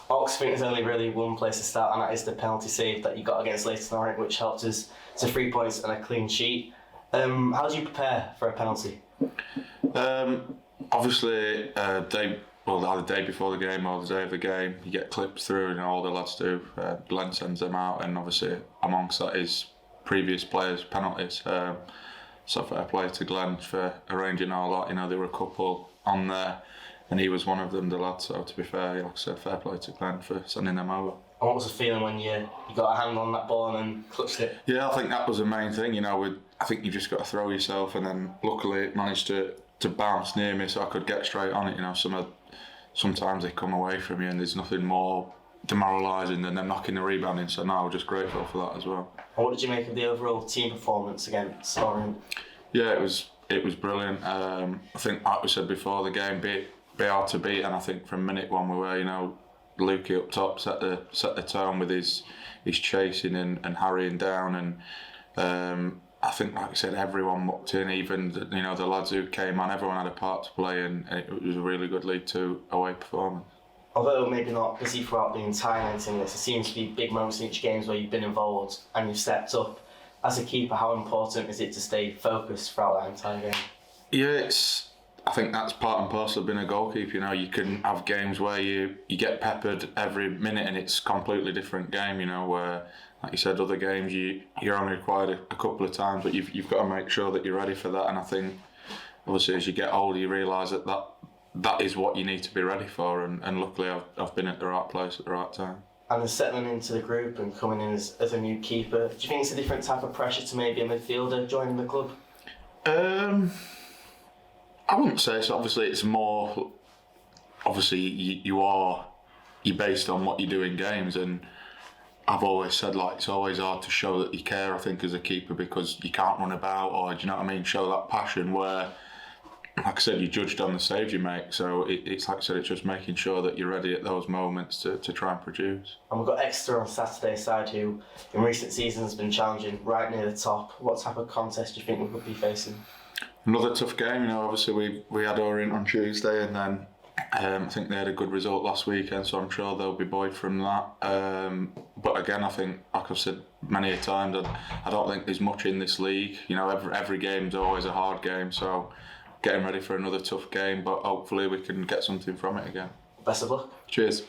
Oxley think there's only really one place to start, and that is the penalty save that you got against Leighton Orient, which helped us to 3 points and a clean sheet. How do you prepare for a penalty? Obviously, either the day before the game or the day of the game, you get clips through, and all the lads do. Glenn sends them out, and obviously amongst that is previous players' penalties. So fair play to Glenn for arranging all that. There were a couple on there, and he was one of them, the lad. So to be fair, like I said, fair play to Glenn for sending them over. And what was the feeling when you got a hand on that ball and then clutched it? Yeah, I think that was the main thing. I think you just got to throw yourself, and then luckily it managed to bounce near me, so I could get straight on it. Sometimes they come away from you, and there's nothing more demoralising than them knocking the rebound in. So now we're just grateful for that as well. And what did you make of the overall team performance against Orient? Yeah, it was brilliant. I think, like we said before the game, be hard to beat, and I think from minute one we were, Lukey up top set the tone with his chasing and harrying down, and I think, like I said, everyone mucked in, even the lads who came on, everyone had a part to play, and it was a really good League Two away performance. Although maybe not busy throughout the entire 19 minutes, there seems to be big moments in each game where you've been involved and you've stepped up. As a keeper, how important is it to stay focused throughout that entire game? Yeah, I think that's part and parcel of being a goalkeeper. You can have games where you get peppered every minute, and it's a completely different game. Where, like you said, other games you're only required a couple of times, but you've got to make sure that you're ready for that. And I think, obviously, as you get older, you realise that is what you need to be ready for. And luckily, I've been at the right place at the right time. And then settling into the group and coming in as a new keeper, do you think it's a different type of pressure to maybe a midfielder joining the club? I wouldn't say so. Obviously, it's more. Obviously, you're based on what you do in games, and I've always said it's always hard to show that you care. I think as a keeper, because you can't run about, or do you know what I mean? Show that passion where, like I said, you're judged on the saves you make. So it's like I said, it's just making sure that you're ready at those moments to try and produce. And we've got Exeter on Saturday's side, who in recent seasons has been challenging right near the top. What type of contest do you think we could be facing? Another tough game. Obviously we had Orient on Tuesday, and then I think they had a good result last weekend, so I'm sure they'll be buoyed from that. But again, I think, like I've said many a time, that I don't think there's much in this league. Every game's always a hard game, so getting ready for another tough game, but hopefully we can get something from it again. Best of luck. Cheers.